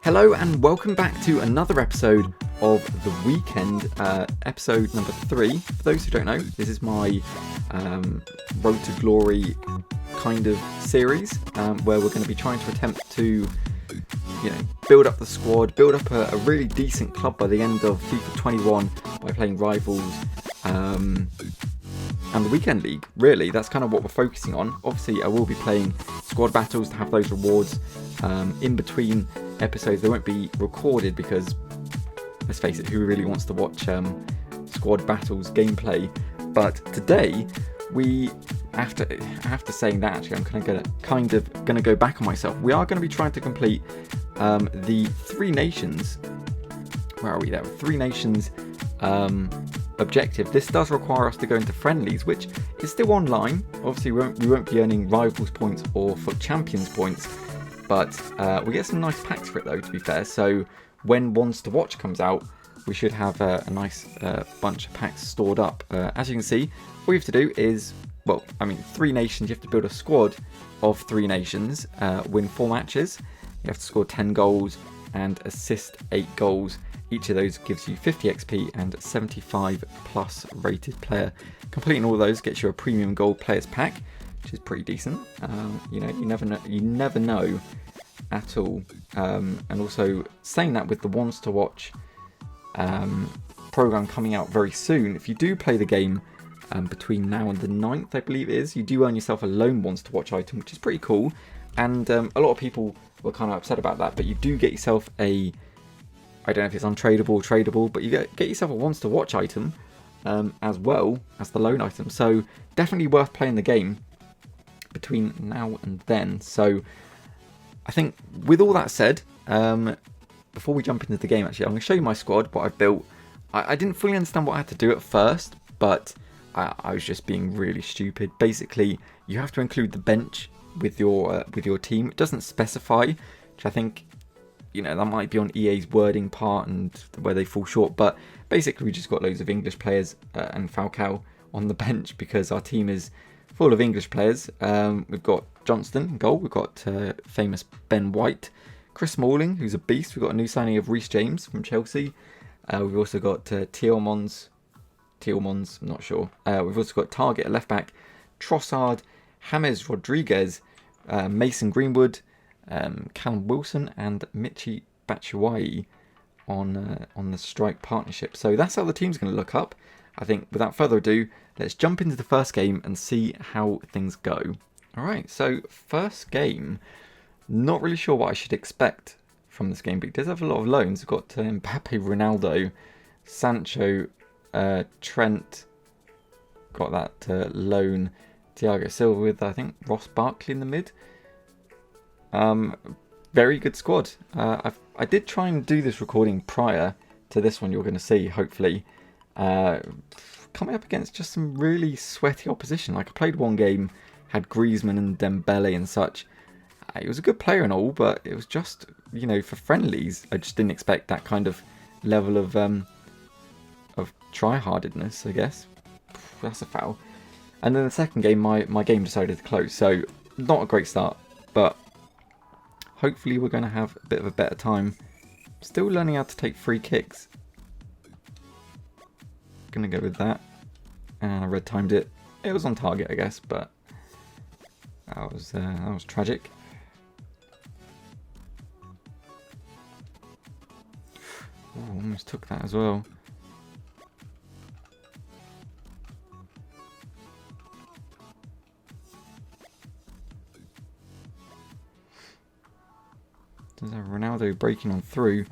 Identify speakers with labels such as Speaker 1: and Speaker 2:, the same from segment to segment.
Speaker 1: Hello and welcome back to another episode of The Weekend, episode number 3. For those who don't know, this is my Road to Glory kind of series where we're going to be trying to attempt to, build up the squad, build up a really decent club by the end of FIFA 21 by playing rivals and the Weekend League. Really, that's kind of what we're focusing on. Obviously, I will be playing squad battles to have those rewards in between episodes. They won't be recorded because, let's face it, who really wants to watch squad battles gameplay? But today, after saying that, actually, I'm kind of gonna go back on myself. We are going to be trying to complete the Three Nations. Where are we there? Three Nations objective. This does require us to go into friendlies, which is still online. Obviously, we won't be earning rivals points or FUT champions points. But we get some nice packs for it though, to be fair. So when Ones to Watch comes out, we should have a nice bunch of packs stored up. As you can see, all you have to do is, Three Nations, you have to build a squad of Three Nations, win 4 matches. You have to score 10 goals and assist 8 goals. Each of those gives you 50 XP and 75 plus rated player. Completing all those gets you a premium gold players pack, which is pretty decent. You never know at all. And also saying that, with the Ones to Watch program coming out very soon, if you do play the game between now and the 9th, I believe it is, you do earn yourself a lone Ones to Watch item, which is pretty cool. And a lot of people were kind of upset about that, but you do get yourself a, I don't know if it's untradeable or tradable, but you get yourself a Ones to Watch item as well as the loan item. So definitely worth playing the game between now and then. So I think with all that said, before we jump into the game, actually, I'm going to show you my squad, what I've built. I didn't fully understand what I had to do at first, but I was just being really stupid. Basically, you have to include the bench with your team. It doesn't specify, which I think, that might be on EA's wording part and where they fall short. But basically, we just got loads of English players and Falcao on the bench because our team is full of English players. We've got Johnston in goal. We've got famous Ben White, Chris Smalling, who's a beast. We've got a new signing of Reece James from Chelsea. We've also got Tielemans, I'm not sure. We've also got Target, a left back, Trossard, James Rodriguez, Mason Greenwood, Callum Wilson, and Michi Batshuayi on the strike partnership. So that's how the team's going to look up. I think without further ado, let's jump into the first game and see how things go. Alright, so first game. Not really sure what I should expect from this game, but it does have a lot of loans. We've got Mbappe, Ronaldo, Sancho, Trent. Got that loan, Thiago Silva with, I think, Ross Barkley in the mid. Very good squad. I did try and do this recording prior to this one you're going to see, hopefully. Coming up against just some really sweaty opposition. Like, I played one game, had Griezmann and Dembele and such. He was a good player and all, but it was just, for friendlies, I just didn't expect that kind of level of try-hardedness, I guess. That's a foul. And then the second game, my game decided to close. So, not a great start, but hopefully we're going to have a bit of a better time. Still learning how to take free kicks. Gonna go with that. And I red timed it. It was on target, I guess, but that was tragic. Ooh, almost took that as well. Does have Ronaldo breaking on through.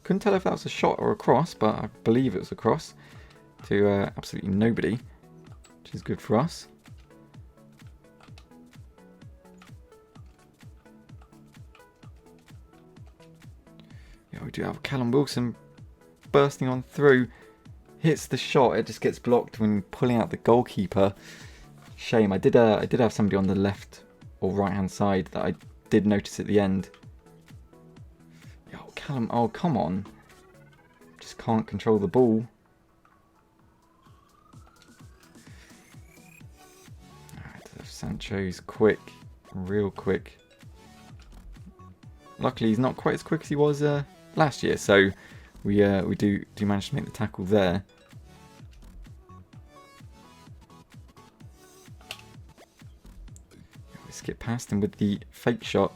Speaker 1: Couldn't tell if that was a shot or a cross, but I believe it was a cross to absolutely nobody, which is good for us. Yeah, we do have Callum Wilson bursting on through. Hits the shot, it just gets blocked when pulling out the goalkeeper. Shame. I did have somebody on the left or right hand side that I did notice at the end. Oh, Callum, oh come on. Just can't control the ball. Alright, Sancho's quick, real quick. luckily he's not quite as quick as he was last year, so we do manage to make the tackle there. We skip past him with the fake shot.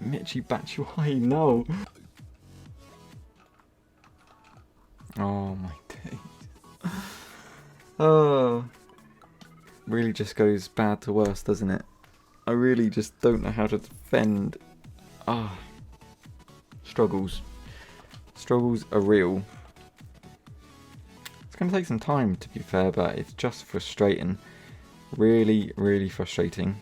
Speaker 1: Michy Batshuayi, no! Oh my days. Oh. Really just goes bad to worse, doesn't it? I really just don't know how to defend. Ah. Struggles. Struggles are real. It's going to take some time, to be fair, but it's just frustrating. Really, really frustrating.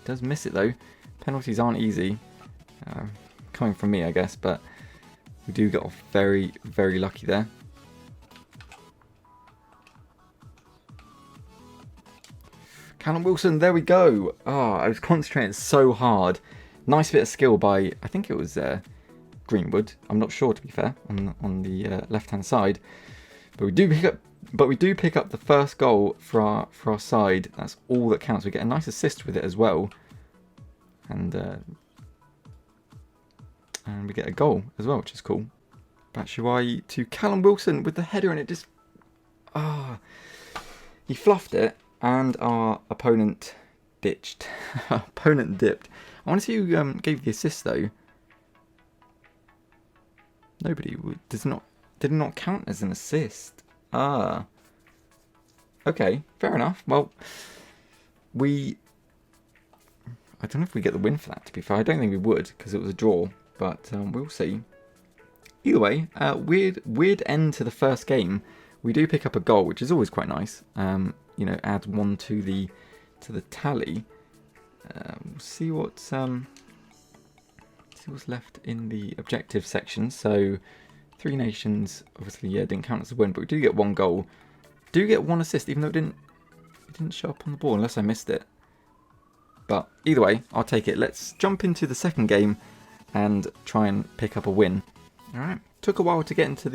Speaker 1: Does miss it though. Penalties aren't easy. Coming from me, I guess, but we do get off very, very lucky there. Callum Wilson, there we go. Oh, I was concentrating so hard. Nice bit of skill by, I think it was Greenwood. I'm not sure, to be fair, on the left-hand side. But we do pick up the first goal for our side. That's all that counts. We get a nice assist with it as well, and we get a goal as well, which is cool. Batshuayi to Callum Wilson with the header, and it just he fluffed it, and our opponent ditched. Opponent dipped. I want to see who gave the assist though. Nobody. Did not count as an assist. Ah. Okay, fair enough. Well, I don't know if we get the win for that, to be fair. I don't think we would, because it was a draw. But we'll see. Either way, weird end to the first game. We do pick up a goal, which is always quite nice. You know, add one to the tally. We'll see what's left in the objective section. So, 3 nations, obviously, didn't count as a win, but we do get 1 goal. Do get 1 assist, even though it didn't show up on the ball, unless I missed it. But either way, I'll take it. Let's jump into the second game and try and pick up a win. All right. Took a while to get into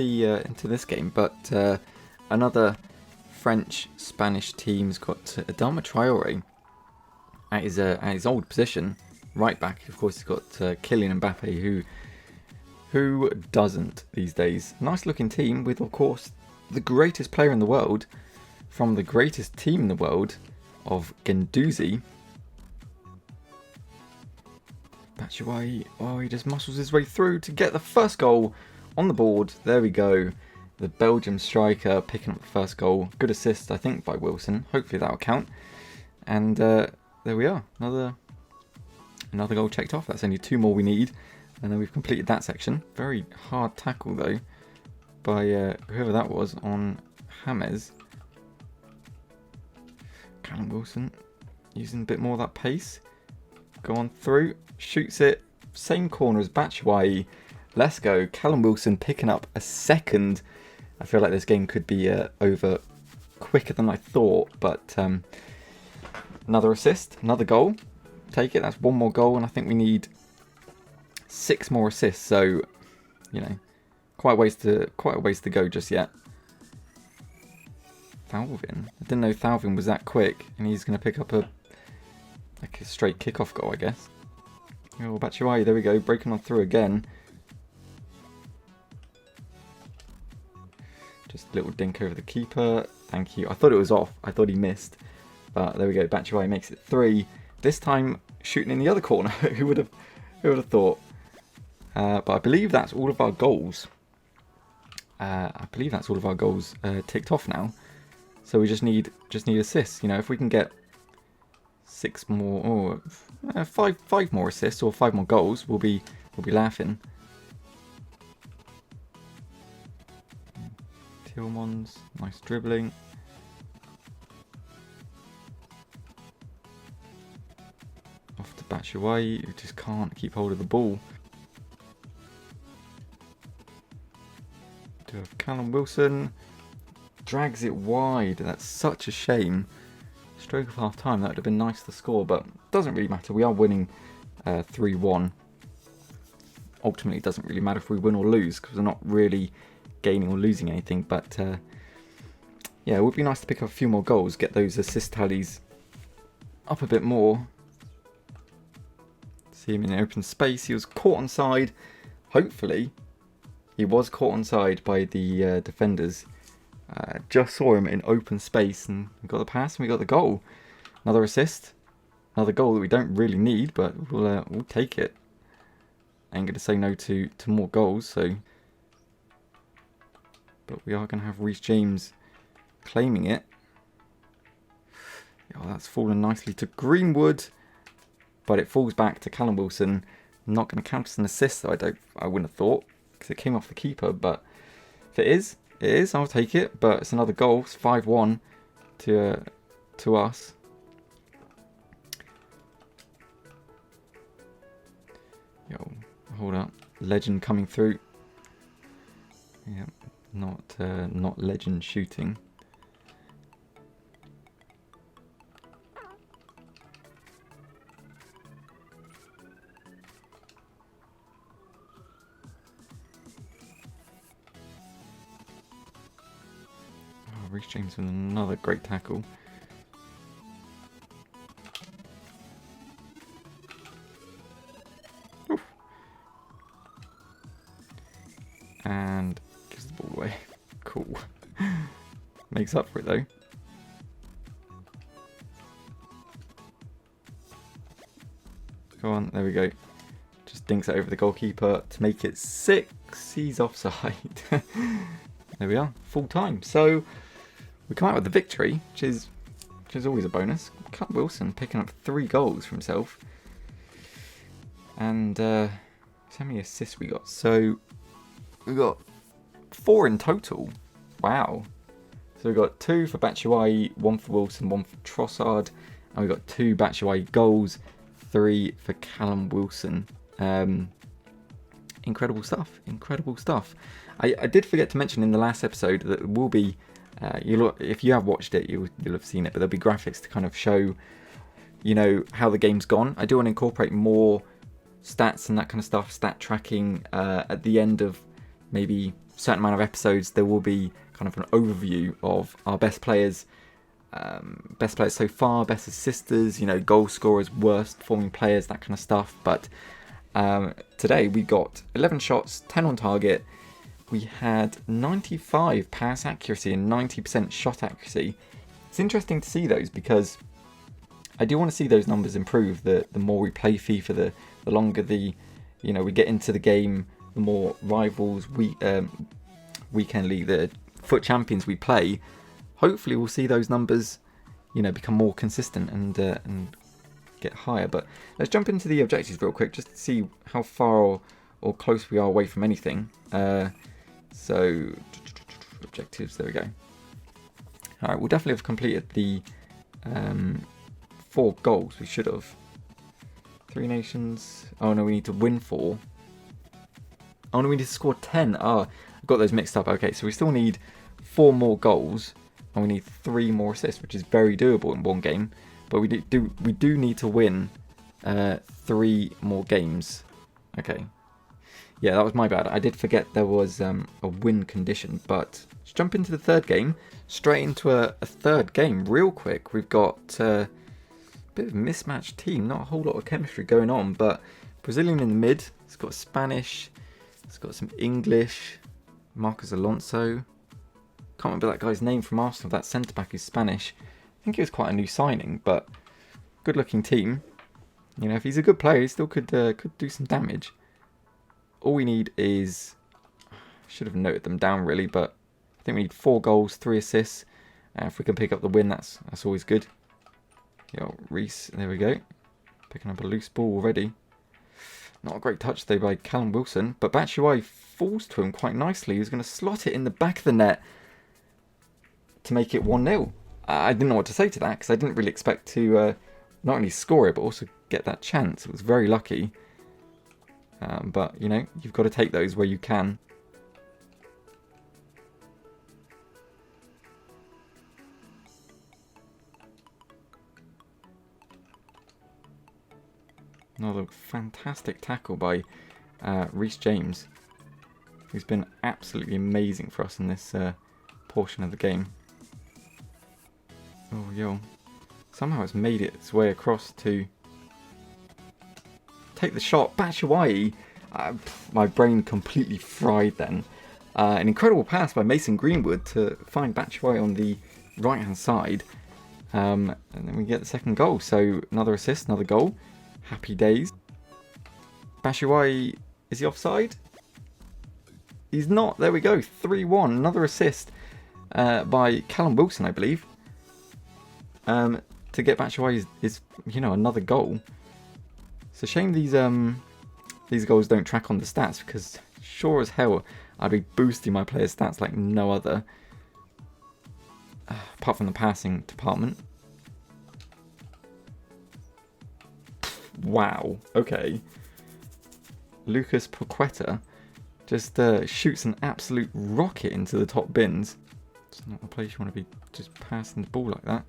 Speaker 1: into this game, but another French-Spanish team's got Adama Traore at his old position, right back. Of course, he's got Kylian Mbappe, who doesn't these days. Nice looking team with, of course, the greatest player in the world from the greatest team in the world of Guendouzi. Batshuayi, he just muscles his way through to get the first goal on the board. There we go. The Belgium striker picking up the first goal. Good assist, I think, by Wilson. Hopefully that'll count. And there we are. Another goal checked off. That's only 2 more we need. And then we've completed that section. Very hard tackle, though, by whoever that was on James. Callum Wilson using a bit more of that pace. Go on through. Shoots it. Same corner as Batshuayi. Let's go. Callum Wilson picking up a second. I feel like this game could be over quicker than I thought. But another assist. Another goal. Take it. That's 1 more goal. And I think we need 6 more assists. So, you know, quite a ways to go just yet. Thauvin. I didn't know Thauvin was that quick. And he's going to pick up a straight kick-off goal, I guess. Oh, Batshuayi, there we go. Breaking on through again. Just a little dink over the keeper. Thank you. I thought it was off. I thought he missed. But there we go. Batshuayi makes it 3. This time shooting in the other corner. Who would have thought? But I believe that's all of our goals. Ticked off now. So we just need assists. You know, if we can get 6 more, or 5 more assists or 5 more goals, we'll be laughing. Tillmans, nice dribbling. Off to Batshuayi, who just can't keep hold of the ball. To have Callum Wilson, drags it wide. That's such a shame. Stroke of half time, that would have been nice to score, but doesn't really matter. We are winning 3-1. Ultimately, it doesn't really matter if we win or lose because we're not really gaining or losing anything. But yeah, it would be nice to pick up a few more goals, get those assist tallies up a bit more. See him in open space. He was caught onside. Hopefully, he was caught onside by the defenders. Just saw him in open space and we got the pass and we got the goal. Another assist. Another goal that we don't really need, but we'll take it. Ain't going to say no to more goals, so... But we are going to have Reece James claiming it. Oh, that's fallen nicely to Greenwood. But it falls back to Callum Wilson. Not going to count as an assist, though, I wouldn't have thought. Because it came off the keeper, but... If it is, I'll take it. But it's another goal. It's 5-1 to us. Yo, hold up. Legend coming through. Yeah, not legend shooting. Oh, Reece James with another great tackle. And gives the ball away. Cool. Makes up for it though. Go on, there we go. Just dinks it over the goalkeeper to make it 6. He's offside. There we are, full time. So we come out with the victory, which is always a bonus. Callum Wilson picking up 3 goals for himself. And how many assists we got? So we got 4 in total. Wow. So we got 2 for Batshuayi, 1 for Wilson, 1 for Trossard, and we got 2 Batshuayi goals, 3 for Callum Wilson. Incredible stuff. Incredible stuff. I did forget to mention in the last episode that it will be, if you have watched it, you'll have seen it, but there'll be graphics to kind of show, you know, how the game's gone. I do want to incorporate more stats and that kind of stuff, stat tracking at the end of maybe a certain amount of episodes. There will be kind of an overview of our best players so far, best assisters, you know, goal scorers, worst performing players, that kind of stuff. But today we got 11 shots, 10 on target. We had 95 pass accuracy and 90% shot accuracy. It's interesting to see those because I do want to see those numbers improve. The more we play FIFA, the longer we get into the game, the more rivals weekend league, the FUT champions we play. Hopefully we'll see those numbers, you know, become more consistent and get higher. But let's jump into the objectives real quick just to see how far or close we are away from anything. So objectives, there we go. Alright, we'll definitely have completed the 4 goals. We should have. 3 nations. Oh no, we need to win 4. Oh no, we need to score 10. Oh, I've got those mixed up. Okay, so we still need 4 more goals and we need 3 more assists, which is very doable in one game. But we do need to win 3 more games. Okay. Yeah, that was my bad. I did forget there was a win condition. But let's jump into the 3rd game. Straight into a 3rd game real quick. We've got a bit of a mismatched team. Not a whole lot of chemistry going on. But Brazilian in the mid. It's got Spanish. It's got some English. Marcos Alonso. Can't remember that guy's name from Arsenal. That centre-back is Spanish. I think he was quite a new signing. But good-looking team. You know, if he's a good player, he still could do some damage. All we need is... should have noted them down really, but I think we need 4 goals, 3 assists. If we can pick up the win, that's always good. Yo, Reece, there we go. Picking up a loose ball already. Not a great touch though by Callum Wilson, but Batshuayi falls to him quite nicely. He was going to slot it in the back of the net to make it 1-0. I didn't know what to say to that because I didn't really expect to not only score it but also get that chance. It was very lucky. But, you know, you've got to take those where you can. Another fantastic tackle by Reece James, who's been absolutely amazing for us in this portion of the game. Oh, yo. Somehow it's made its way across to take the shot. Batshuayi. My brain completely fried then. An incredible pass by Mason Greenwood to find Batshuayi on the right-hand side. And then we get the second goal. So another assist, another goal. Happy days. Batshuayi, is he offside? He's not. There we go. 3-1. Another assist by Callum Wilson, I believe. To get Batshuayi is another goal. It's a shame these goals don't track on the stats, because sure as hell I'd be boosting my players' stats like no other. Apart from the passing department. Wow. Okay. Lucas Paqueta just shoots an absolute rocket into the top bins. It's not a place you want to be just passing the ball like that.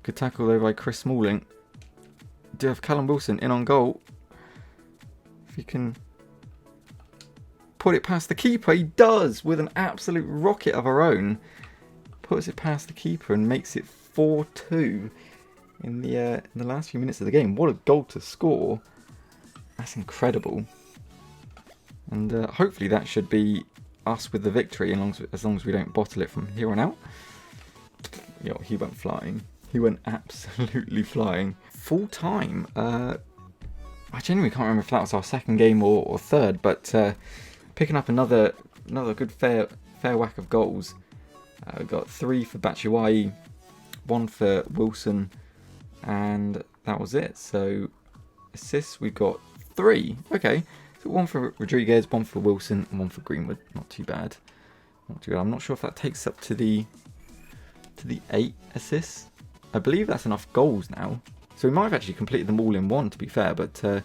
Speaker 1: Good tackle though by Chris Smalling. Do have Callum Wilson in on goal. If he can put it past the keeper, he does, with an absolute rocket of our own. Puts it past the keeper and makes it 4-2 in the last few minutes of the game. What a goal to score. That's incredible. And hopefully that should be us with the victory, as long as we don't bottle it from here on out. Yo, he went flying. He went absolutely flying. Full time. I genuinely can't remember if that was our second game or third, but picking up another good fair whack of goals. We got 3 for Batshuayi, 1 for Wilson, and that was it. So assists, we got 3. Okay, so 1 for Rodriguez, 1 for Wilson, and 1 for Greenwood. Not too bad. Not too bad. I'm not sure if that takes up to the 8 assists. I believe that's enough goals now. So we might have actually completed them all in one, to be fair. But we've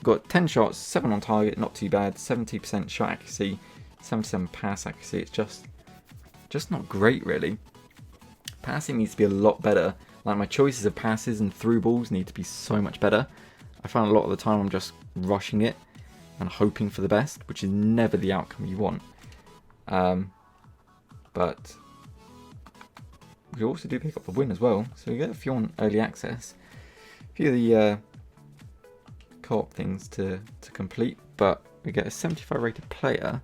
Speaker 1: got 10 shots, 7 on target, not too bad. 70% shot accuracy, 77 pass accuracy. It's just not great, really. Passing needs to be a lot better. Like, my choices of passes and through balls need to be so much better. I find a lot of the time I'm just rushing it and hoping for the best, which is never the outcome you want. But we also do pick up the win as well, so we get a few on early access. A few of the co-op things to complete, but we get a 75 rated player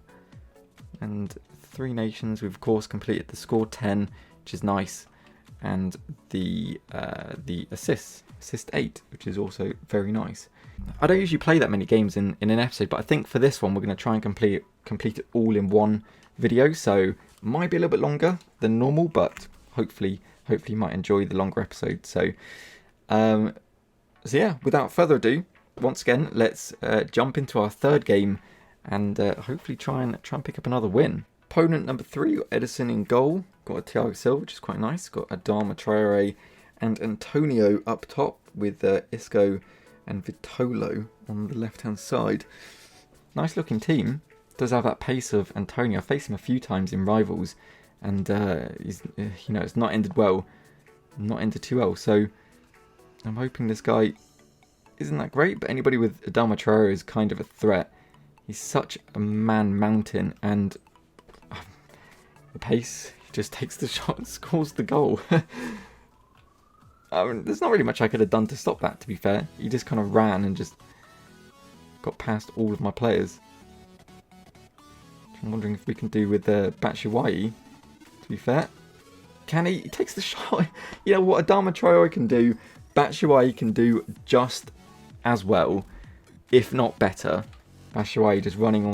Speaker 1: and 3 nations. We've of course completed the score 10, which is nice, and the assist 8, which is also very nice. I don't usually play that many games in an episode, but I think for this one we're going to try and complete it all in one video, so might be a little bit longer than normal, but hopefully you might enjoy the longer episode. So yeah, without further ado, once again, let's jump into our third game and hopefully try and pick up another win. Opponent number 3, got Edison in goal, got a Thiago Silva, which is quite nice, got Adama Traore and Antonio up top with Isco and Vitolo on the left hand side. Nice looking team. Does have that pace of Antonio. I've faced him a few times in rivals, and he's, it's not ended well, not ended too well. So I'm hoping this guy isn't that great, but anybody with Adama Traore is kind of a threat. He's such a man mountain, and the pace, he just takes the shot and scores the goal. I mean, there's not really much I could have done to stop that, to be fair. He just kind of ran and just got past all of my players. I'm wondering if we can do with Batshuayi, to be fair. Can he? He takes the shot. You know what Adama Traore can do, Batshuayi can do just as well, if not better. Batshuayi just running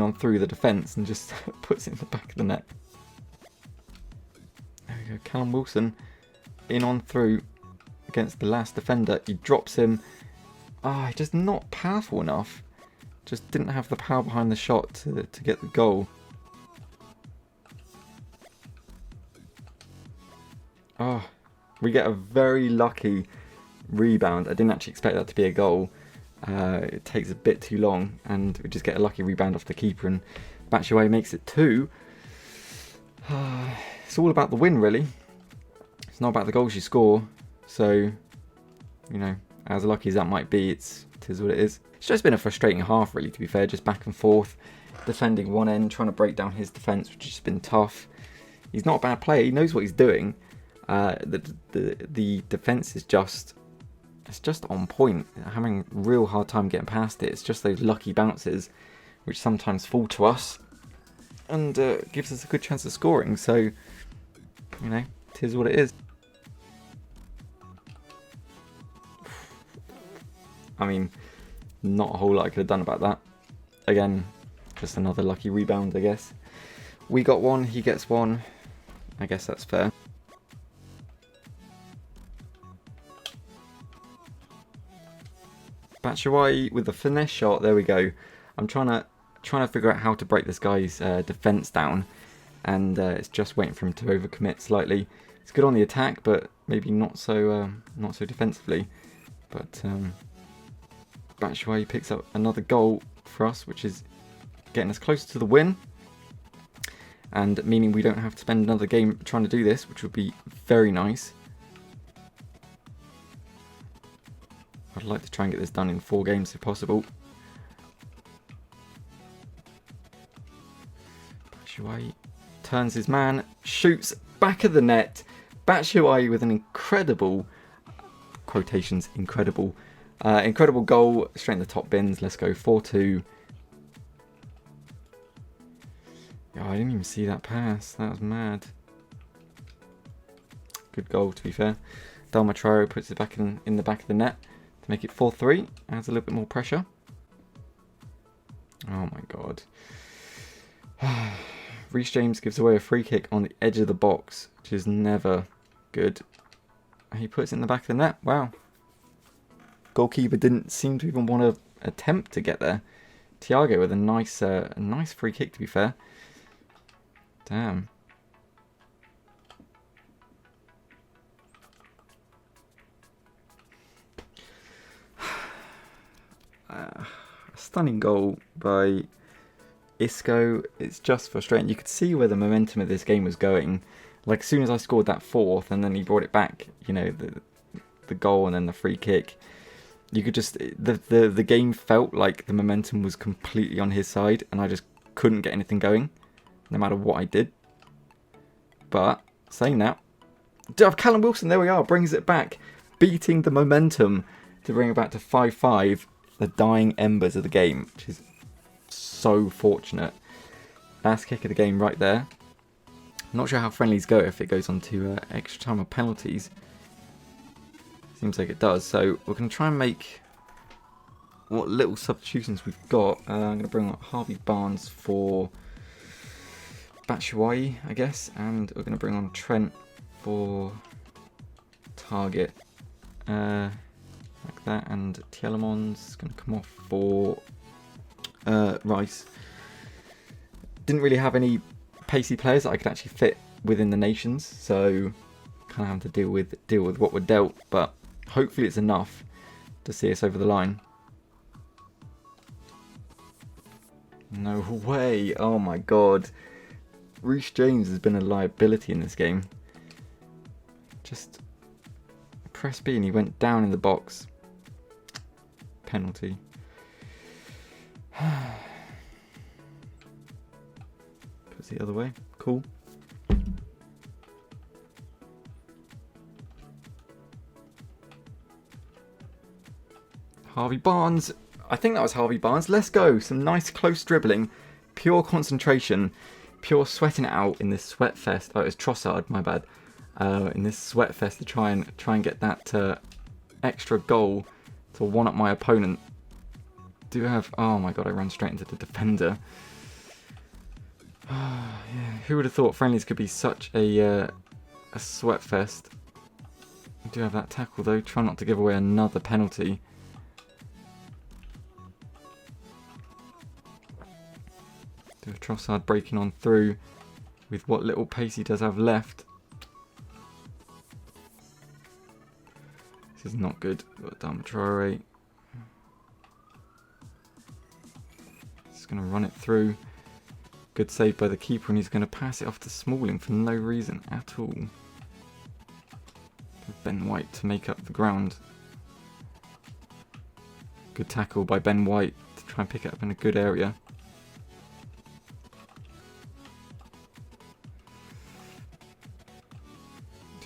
Speaker 1: on through the defence and just puts it in the back of the net. There we go. Callum Wilson in on through against the last defender. He drops him. Just not powerful enough. Just didn't have the power behind the shot to get the goal. We get a very lucky rebound. I didn't actually expect that to be a goal. It takes a bit too long, and we just get a lucky rebound off the keeper, and Batshuayi makes it 2. It's all about the win, really. It's not about the goals you score. So, as lucky as that might be, it is what it is. It's just been a frustrating half, really, to be fair. Just back and forth, defending one end, trying to break down his defence, which has just been tough. He's not a bad player. He knows what he's doing. The defense is just on point. I'm having a real hard time getting past it. It's just those lucky bounces which sometimes fall to us and gives us a good chance of scoring. So, you know, it is what it is. I mean, not a whole lot I could have done about that. Again, just another lucky rebound, I guess. We got one, he gets one. I guess that's fair. Batshuayi with the finesse shot. There we go. I'm trying to figure out how to break this guy's defense down, and it's just waiting for him to overcommit slightly. It's good on the attack, but maybe not so defensively. But Batshuayi picks up another goal for us, which is getting us closer to the win, and meaning we don't have to spend another game trying to do this, which would be very nice. I'd like to try and get this done in 4 games if possible. Batshuayi turns his man, shoots back of the net. Batshuayi with an incredible, quotations, incredible goal straight in the top bins. Let's go 4-2. Oh, I didn't even see that pass. That was mad. Good goal, to be fair. Dalma Traore puts it back in the back of the net to make it 4-3. Adds a little bit more pressure. Oh my god. Reece James gives away a free kick on the edge of the box, which is never good. He puts it in the back of the net. Wow. Goalkeeper didn't seem to even want to attempt to get there. Thiago with a nice free kick, to be fair. Damn. Stunning goal by Isco. It's just frustrating. You could see where the momentum of this game was going. Like, as soon as I scored that 4th and then he brought it back, you know, the goal and then the free kick, you could just, the game felt like the momentum was completely on his side, and I just couldn't get anything going, no matter what I did. But, saying that, Callum Wilson, there we are, brings it back, beating the momentum to bring it back to 5-5, the dying embers of the game, which is so fortunate. Last kick of the game right there. Not sure how friendlies go if it goes on to extra time or penalties. Seems like it does. So we're going to try and make what little substitutions we've got. I'm going to bring up Harvey Barnes for Batshuayi, I guess. And we're going to bring on Trent for Target. Like that. And Tielemans is going to come off for Rice. Didn't really have any pacey players that I could actually fit within the nations, so kind of having to deal with what we're dealt, but hopefully it's enough to see us over the line. No way! Oh my god. Reece James has been a liability in this game. Just press B and he went down in the box. Penalty. Puts the other way. Cool. Harvey Barnes. I think that was Harvey Barnes. Let's go. Some nice close dribbling. Pure concentration. Pure sweating it out in this sweat fest. Oh, it was Trossard, my bad. In this sweat fest to try and get that extra goal to one-up my opponent. Do have... Oh my god, I ran straight into the defender. Yeah, who would have thought friendlies could be such a sweat fest. I do have that tackle though. Try not to give away another penalty. Do have Trossard breaking on through with what little pace he does have left. This is not good. Got Dalma Traore. Just going to run it through. Good save by the keeper, and he's going to pass it off to Smalling for no reason at all. Ben White to make up the ground. Good tackle by Ben White to try and pick it up in a good area.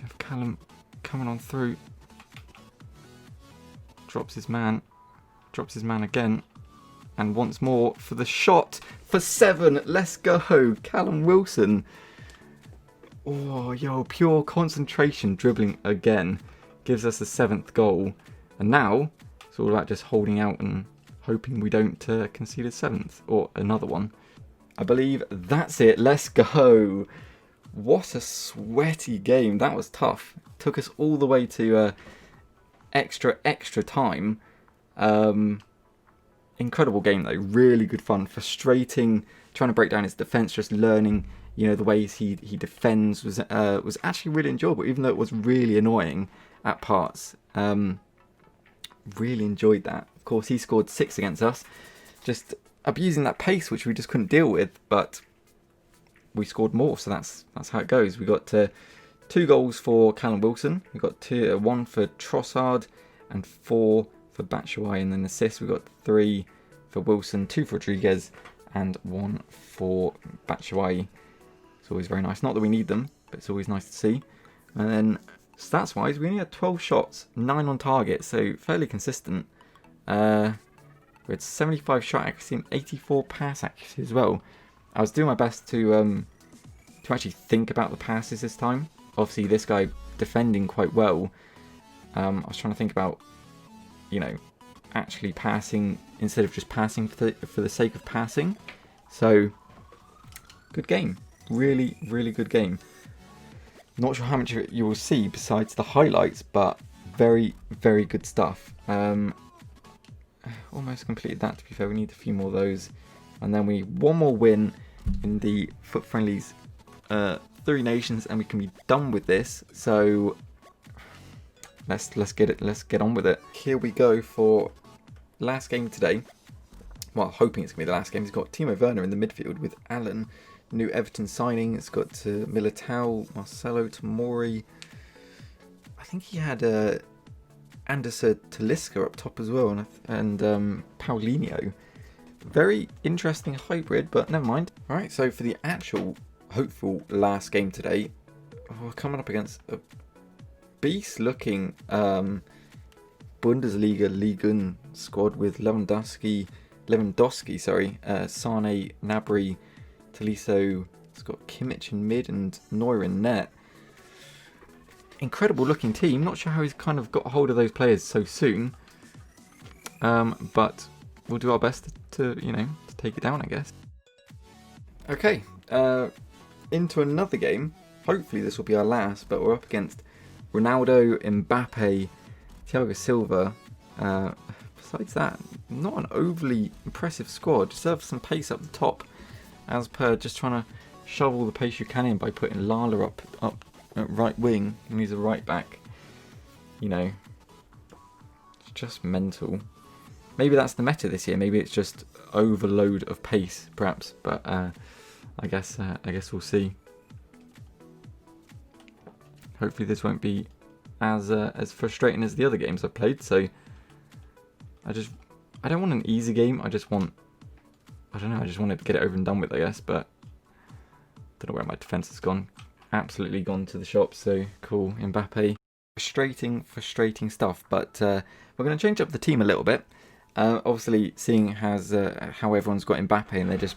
Speaker 1: We have Callum coming on through. Drops his man again. And once more for the shot for 7. Let's go, Callum Wilson. Oh, yo, pure concentration dribbling again. Gives us the 7th goal. And now it's all about just holding out and hoping we don't concede a 7th or another one. I believe that's it. Let's go. What a sweaty game. That was tough. Took us all the way to extra time. Incredible game though. Really good fun. Frustrating. Trying to break down his defence. Just learning, you know, the ways he defends was actually really enjoyable. Even though it was really annoying at parts. Really enjoyed that. Of course, he scored 6 against us. Just abusing that pace, which we just couldn't deal with. But we scored more, so that's how it goes. We got 2 goals for Callum Wilson. We got 1 for Trossard and 4 for Batshuayi, and then assists. We got 3 for Wilson, 2 for Rodriguez, and 1 for Batshuayi. It's always very nice. Not that we need them, but it's always nice to see. And then stats-wise, we only had 12 shots, 9 on target, so fairly consistent. We had 75 shot accuracy and 84 pass accuracy as well. I was doing my best to actually think about the passes this time. Obviously, this guy defending quite well. I was trying to think about, you know, actually passing instead of just passing for the sake of passing. So, good game. Really, really good game. Not sure how much of it you will see besides the highlights, but very, very good stuff. Almost completed that, to be fair. We need a few more of those. And then we one more win in the Foot Friendlies 3 Nations, and we can be done with this. So let's get on with it. Here we go for last game today. Well, hoping it's gonna be the last game. It's got Timo Werner in the midfield with Allen, new Everton signing. It's got Militao, Marcelo, Tomori. I think he had Anderson Talisca up top as well, and Paulinho. Very interesting hybrid, but never mind. Alright, so for the actual hopeful last game today, we're coming up against a beast-looking Bundesliga Ligen squad with Lewandowski, Sane, Gnabry, Tolisso. It's got Kimmich in mid and Neuer in net. Incredible looking team. Not sure how he's kind of got hold of those players so soon. But we'll do our best to take it down, I guess. Okay, into another game. Hopefully this will be our last, but we're up against Ronaldo, Mbappe, Thiago Silva. Besides that, not an overly impressive squad. Deserves some pace up the top, as per. Just trying to shovel the pace you can in by putting Lala up at right wing, and he's a right back. You know, it's just mental. Maybe that's the meta this year. Maybe it's just overload of pace, perhaps. But I guess we'll see. Hopefully this won't be as frustrating as the other games I've played. So I don't want an easy game. I just want to get it over and done with, I guess. But don't know where my defense has gone. Absolutely gone to the shop. So cool, Mbappe. Frustrating stuff. But we're going to change up the team a little bit. Obviously, seeing how everyone's got Mbappe and they're just,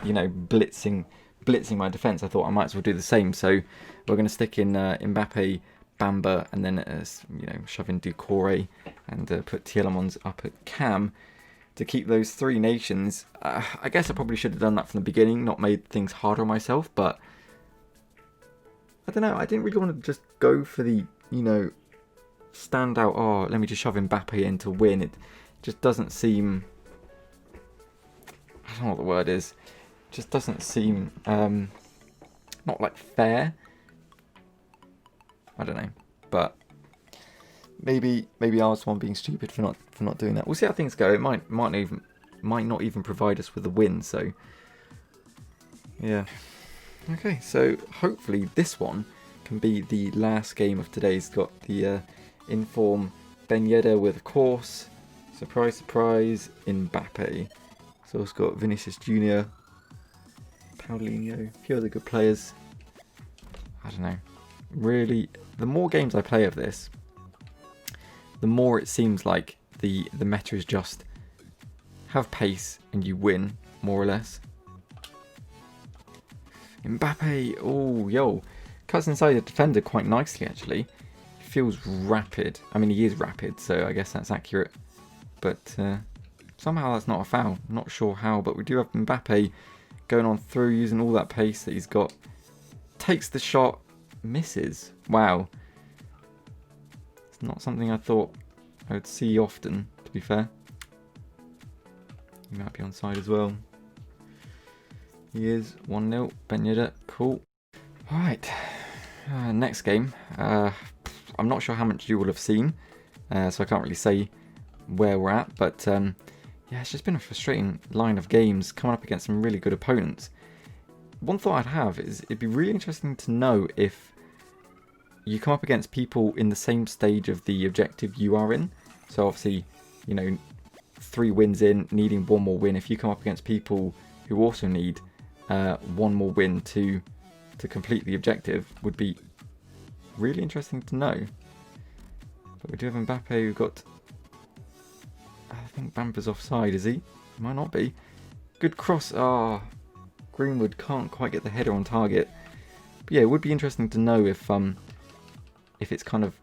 Speaker 1: blitzing my defence, I thought I might as well do the same. So we're going to stick in Mbappe, Bamba, and then shove in Doucouré and put Tielemans up at cam to keep those 3 nations. I guess I probably should have done that from the beginning, not made things harder on myself. But I don't know. I didn't really want to just go for the stand out. Oh, let me just shove Mbappe in to win. It just doesn't seem. I don't know what the word is. Just doesn't seem not like fair. I don't know, but maybe I was the one being stupid for not doing that. We'll see how things go. It might not even provide us with a win. So yeah. Okay, so hopefully this one can be the last game of today. It's got the inform Ben Yedder with, of course, surprise, Mbappe. So it's got Vinicius Jr., Paulinho, a few other good players. I don't know. really, the more games I play of this, the more it seems like the meta is just have pace and you win, more or less. Mbappe, oh, yo, cuts inside the defender quite nicely, actually. Feels rapid. I mean, he is rapid, so I guess that's accurate. But somehow that's not a foul. I'm not sure how, but we do have Mbappe going on through, using all that pace that he's got. Takes the shot, misses. Wow. It's not something I thought I would see often, to be fair. He might be onside as well. He is 1-0. Ben Yedder, cool. Alright, next game. I'm not sure how much you will have seen, so I can't really say where we're at, but yeah, it's just been a frustrating line of games coming up against some really good opponents. One thought I'd have is it'd be really interesting to know if you come up against people in the same stage of the objective you are in. So obviously, you know, 3 wins in, needing 1 more win. If you come up against people who also need 1 more win to complete the objective, would be really interesting to know. But we do have Mbappe who got, I think Bamper's offside, is he? Might not be. Good cross. Ah, Greenwood can't quite get the header on target. But yeah, it would be interesting to know if it's kind of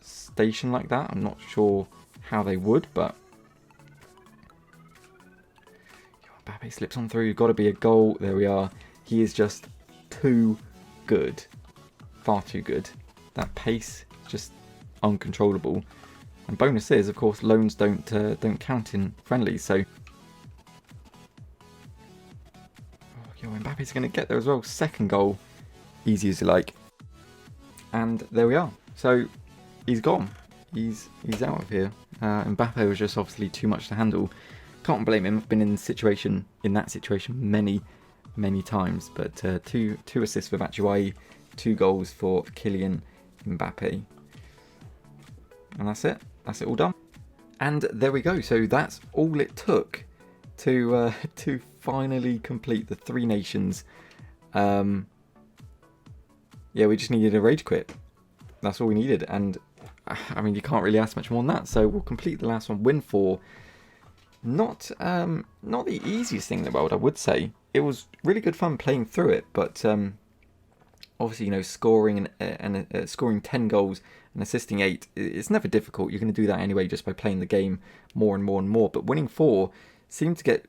Speaker 1: stationed like that. I'm not sure how they would, but Mbappe slips on through. Got to be a goal. There we are. He is just too good. Far too good. That pace is just uncontrollable. And bonus is, of course, loans don't count in friendlies. So, Mbappe's going to get there as well. Second goal, easy as you like. And there we are. So he's gone. He's out of here. Mbappe was just obviously too much to handle. Can't blame him. I've been in that situation many times. But two assists for Batshuayi, 2 goals for Kylian Mbappe. And that's it. That's it all done. And there we go. So that's all it took to finally complete the 3 nations. Yeah, we just needed a rage quit. That's all we needed. And I mean, you can't really ask much more than that. So we'll complete the last one. Win 4. Not the easiest thing in the world, I would say. It was really good fun playing through it, but obviously, you know, scoring and scoring 10 goals and assisting 8, it's never difficult. You're going to do that anyway just by playing the game more and more and more. But winning 4 seemed to get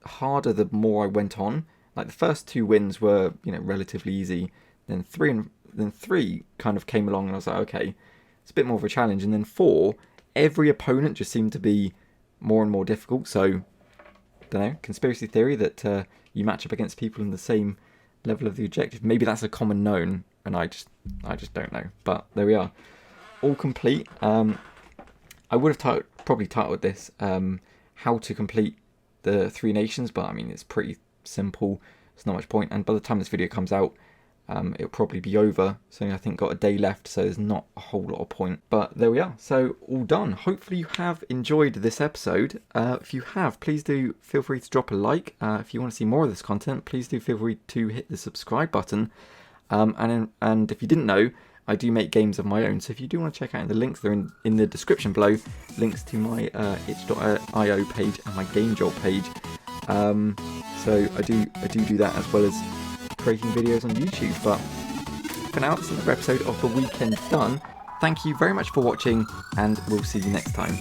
Speaker 1: harder the more I went on. Like the first 2 wins were, you know, relatively easy. Then 3 kind of came along and I was like, okay, it's a bit more of a challenge. And then 4, every opponent just seemed to be more and more difficult. So, don't know, conspiracy theory that you match up against people in the same level of the objective. Maybe that's a common known, and I just don't know. But there we are, all complete. I would have probably titled this "How to Complete the 3 Nations," but I mean it's pretty simple. There's not much point, and by the time this video comes out, it'll probably be over. So I think got a day left, so there's not a whole lot of point. But there we are. So all done. Hopefully you have enjoyed this episode. If you have, please do feel free to drop a like. If you want to see more of this content, please do feel free to hit the subscribe button. And if you didn't know, I do make games of my own. So if you do want to check out the links, they're in the description below. Links to my itch.io page and my game jolt page. So I do that as well as creating videos on YouTube. But for now, this is another episode of The Weekend done. Thank you very much for watching, and we'll see you next time.